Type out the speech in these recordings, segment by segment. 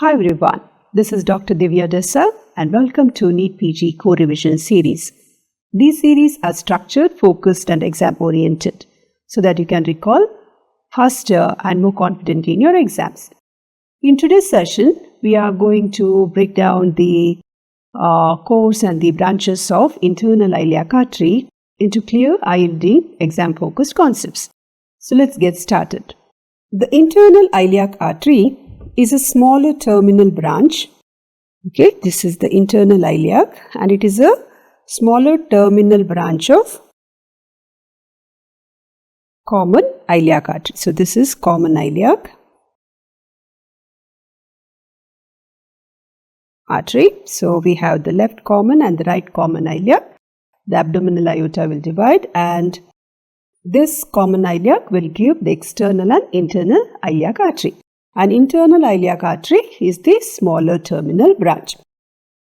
Hi everyone, this is Dr. Divya Shanthi and welcome to NEET PG Core Revision series. These series are structured, focused and exam oriented so that you can recall faster and more confidently in your exams. In today's session, we are going to break down the course and the branches of internal iliac artery into clear ILD exam focused concepts. So let's get started. The internal iliac artery is a smaller terminal branch. Okay, this is the internal iliac and it is a smaller terminal branch of common iliac artery. So this is common iliac artery. So we have the left common and the right common iliac. The abdominal aorta will divide and this common iliac will give the external and internal iliac artery. An internal iliac artery is the smaller terminal branch.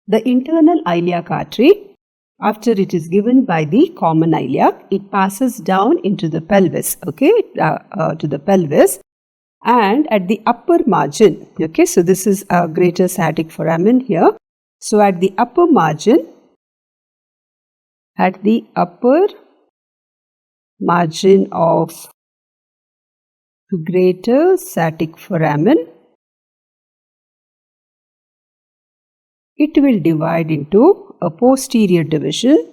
The internal iliac artery, after it is given by the common iliac, it passes down into the pelvis, to the pelvis, and at the upper margin, so this is a greater sciatic foramen here. So at the upper margin, of greater sciatic foramen, it will divide into a posterior division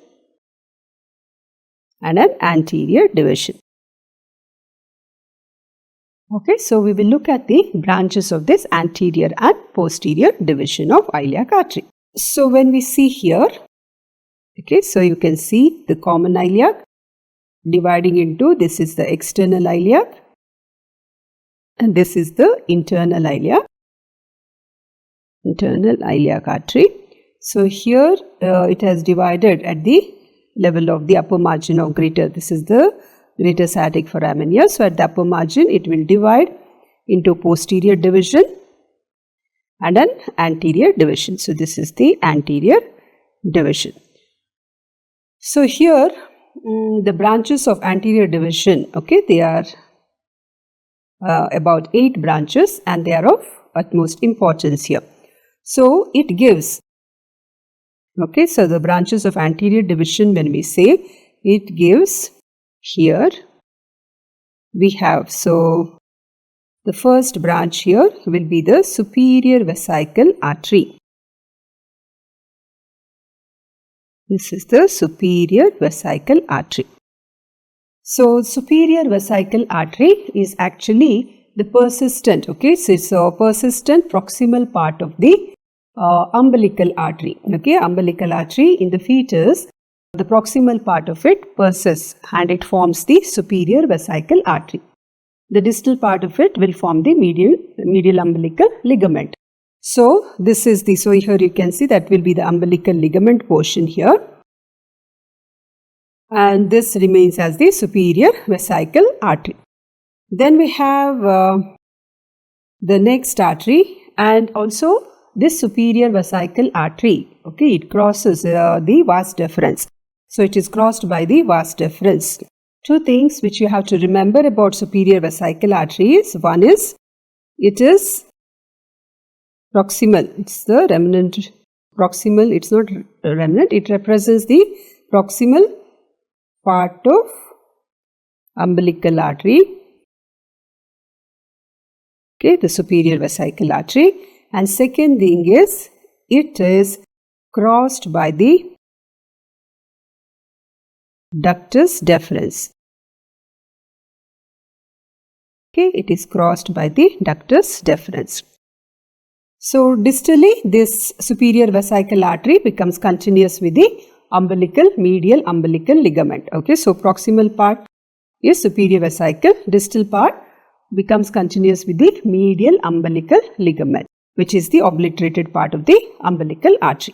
and an anterior division. Okay, so we will look at the branches of this anterior and posterior division of iliac artery. So when we see here, so you can see the common iliac dividing into, this is the external iliac and this is the internal iliac artery. So here it has divided at the level of the upper margin of greater, this is the greater sciatic foramen here. So at the upper margin it will divide into posterior division and an anterior division. So this is the anterior division. So here the branches of anterior division, they are about 8 branches and they are of utmost importance here. So it gives, so the branches of anterior division, when we say, it gives, here we have, so the first branch here will be the superior vesical artery. This is the superior vesical artery. So superior vesical artery is actually the persistent, so it's a persistent proximal part of the umbilical artery. Umbilical artery in the fetus, the proximal part of it persists and it forms the superior vesical artery. The distal part of it will form the medial umbilical ligament. So this is the, so here you can see that will be the umbilical ligament portion here. And this remains as the superior vesical artery. Then we have the next artery, and also this superior vesical artery, it crosses the vas deferens. So it is crossed by the vas deferens. Two things which you have to remember about superior vesical artery is, one is, it is proximal. It's the remnant, proximal, it's not remnant, it represents the proximal part of umbilical artery, the superior vesical artery. And second thing is, it is crossed by the ductus deferens. It is crossed by the ductus deferens. So distally, this superior vesical artery becomes continuous with the medial umbilical ligament. So proximal part is superior vesical, distal part becomes continuous with the medial umbilical ligament, which is the obliterated part of the umbilical artery.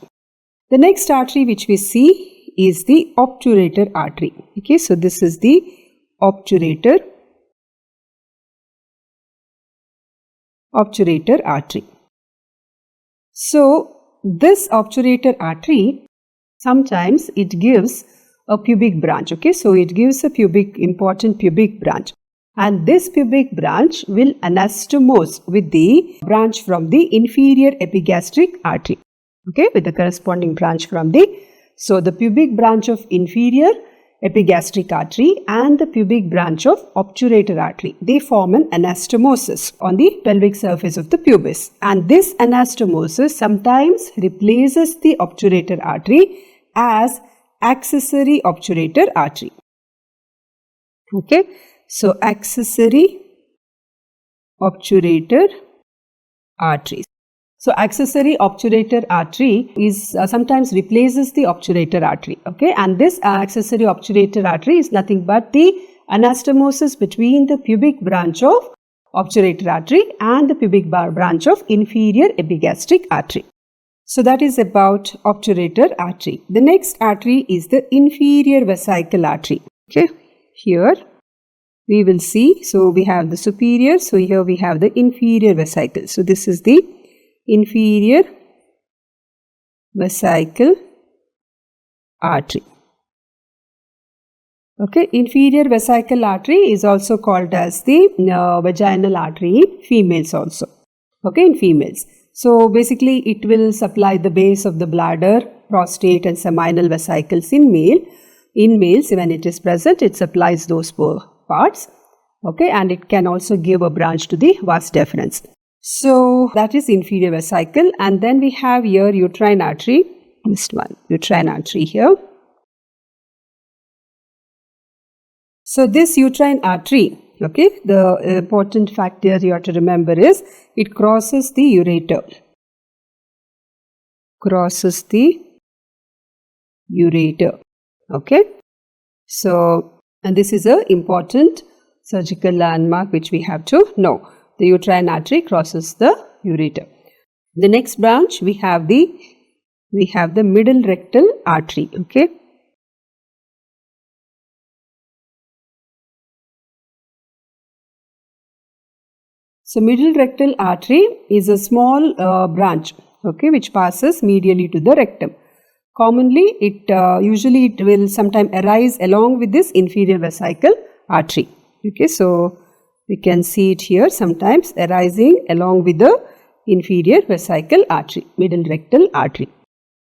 The next artery which we see is the obturator artery. So this is the obturator artery. So this obturator artery, sometimes it gives a pubic branch. So it gives a important pubic branch. and this pubic branch will anastomose with the branch from the inferior epigastric artery. Okay, with the corresponding branch from the pubic branch of inferior epigastric artery and the pubic branch of obturator artery. They form an anastomosis on the pelvic surface of the pubis, and this anastomosis sometimes replaces the obturator artery as accessory obturator artery. Okay, so accessory obturator arteries. So accessory obturator artery is sometimes replaces the obturator artery. Okay, and this accessory obturator artery is nothing but the anastomosis between the pubic branch of obturator artery and the pubic branch of inferior epigastric artery. So that is about obturator artery. The next artery is the inferior vesical artery. Okay, here we will see. So we have the superior. So here we have the inferior vesicle. So this is the inferior vesical artery. Okay, inferior vesical artery is also called as the vaginal artery in females also. Okay, in females. So basically it will supply the base of the bladder, prostate and seminal vesicles in male. In males, when it is present, it supplies those parts. Okay, and it can also give a branch to the vas deferens. So that is inferior vesicle, and then we have here uterine artery, this one, uterine artery here. So this uterine artery, okay, the important fact here you have to remember is it crosses the ureter. Crosses the ureter. Okay. So, and this is an important surgical landmark which we have to know. The uterine artery crosses the ureter. The next branch we have the middle rectal artery. Okay. So middle rectal artery is a small branch, okay, which passes medially to the rectum. Commonly, usually it will sometime arise along with this inferior vesical artery. Okay, so we can see it here sometimes arising along with the inferior vesical artery, middle rectal artery.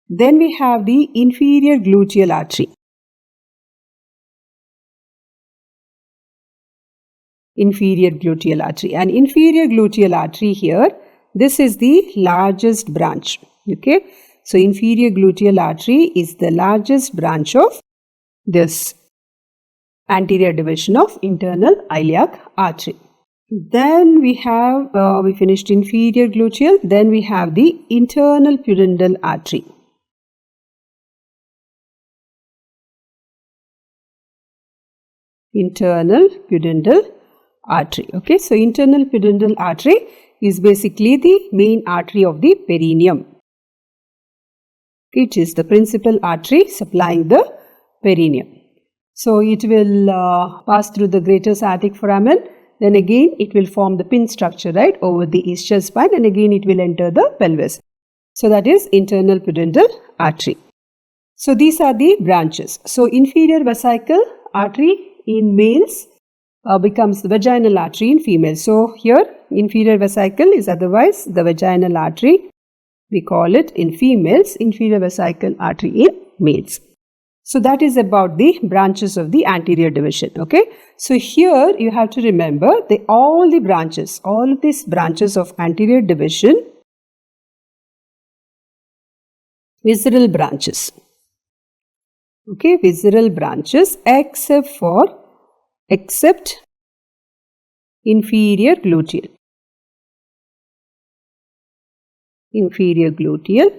Then we have the inferior gluteal artery. Inferior gluteal artery, and inferior gluteal artery here, this is the largest branch. Okay, so inferior gluteal artery is the largest branch of this anterior division of internal iliac artery. Then we have, we finished inferior gluteal, then we have the internal pudendal artery. Internal pudendal artery. Okay, so internal pudendal artery is basically the main artery of the perineum. It is the principal artery supplying the perineum. So it will pass through the greater sciatic foramen, then again it will form the pin structure right over the ischial spine, and again it will enter the pelvis. So that is internal pudendal artery. So these are the branches. So inferior vesical artery in males becomes the vaginal artery in females. So here inferior vesicle is otherwise the vaginal artery. We call it in females inferior vesical artery in males. So that is about the branches of the anterior division. Okay. So here you have to remember all of these branches of anterior division, visceral branches. Okay, visceral branches except inferior gluteal. Inferior gluteal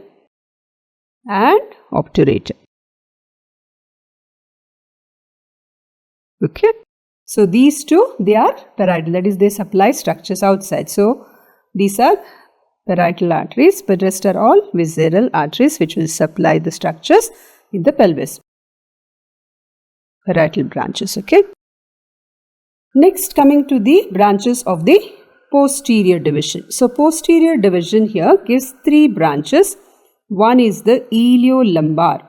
and obturator. Okay. So these two, they are parietal, that is they supply structures outside. So these are parietal arteries, but rest are all visceral arteries which will supply the structures in the pelvis. Parietal branches. Okay. Next, coming to the branches of the posterior division. So posterior division here gives three branches. One is the iliolumbar.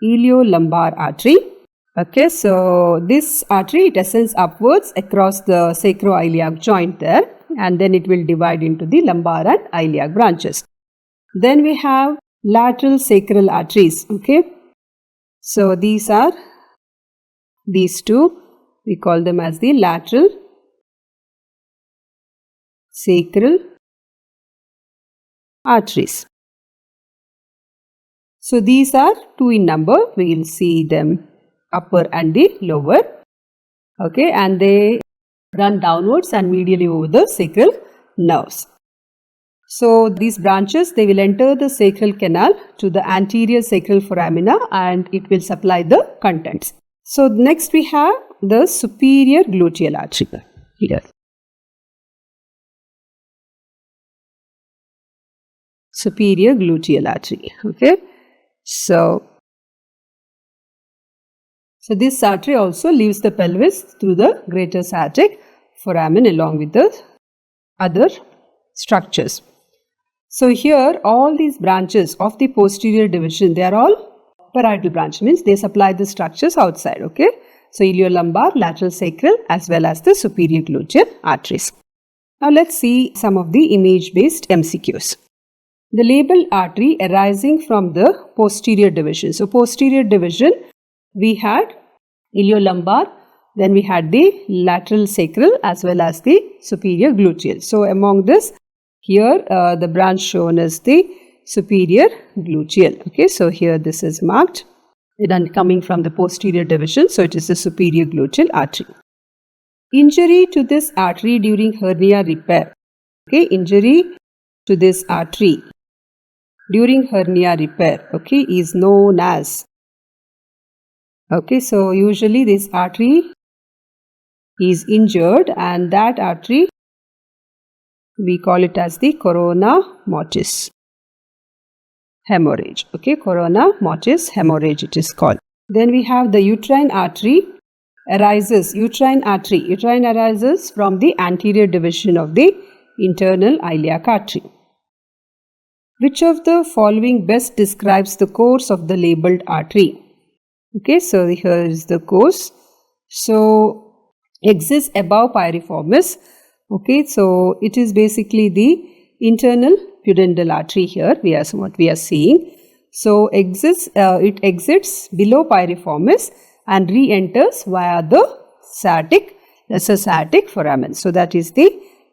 Iliolumbar artery. Okay, so this artery, it ascends upwards across the sacroiliac joint there, and then it will divide into the lumbar and iliac branches. Then we have lateral sacral arteries. Okay, so these are these two. We call them as the lateral sacral arteries. So these are two in number. We will see them upper and the lower. Okay, and they run downwards and medially over the sacral nerves. So these branches, they will enter the sacral canal to the anterior sacral foramina and it will supply the contents. So next we have the superior gluteal artery here. Superior gluteal artery. Okay, so this artery also leaves the pelvis through the greater sciatic foramen along with the other structures. So here all these branches of the posterior division, they are all parietal branch, means they supply the structures outside. Okay, so iliolumbar, lateral sacral as well as the superior gluteal arteries. Now let's see some of the image based MCQs. The labral artery arising from the posterior division. So posterior division, we had iliolumbar, then we had the lateral sacral as well as the superior gluteal. So among this, here the branch shown is the superior gluteal. Okay, so here this is marked, then coming from the posterior division, so it is the superior gluteal artery. Injury to this artery during hernia repair. Okay, injury to this artery during hernia repair, okay, is known as, okay, so usually this artery is injured and that artery, we call it as the corona mortis hemorrhage. Okay, corona mortis hemorrhage it is called. Then we have the uterine artery arises, uterine arises from the anterior division of the internal iliac artery. Which of the following best describes the course of the labelled artery? Okay, so here is the course. So exists above piriformis. Okay, so it is basically the internal pudendal artery here. What we are seeing. So it exits below piriformis and re-enters via the sciatic foramen. So that is the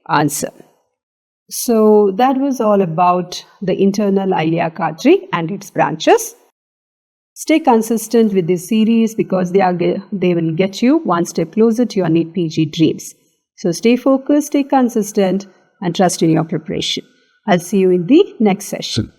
answer. So that was all about the internal iliac artery and its branches. Stay consistent with this series because they will get you one step closer to your NEET PG dreams. So stay focused, stay consistent and trust in your preparation. I'll see you in the next session.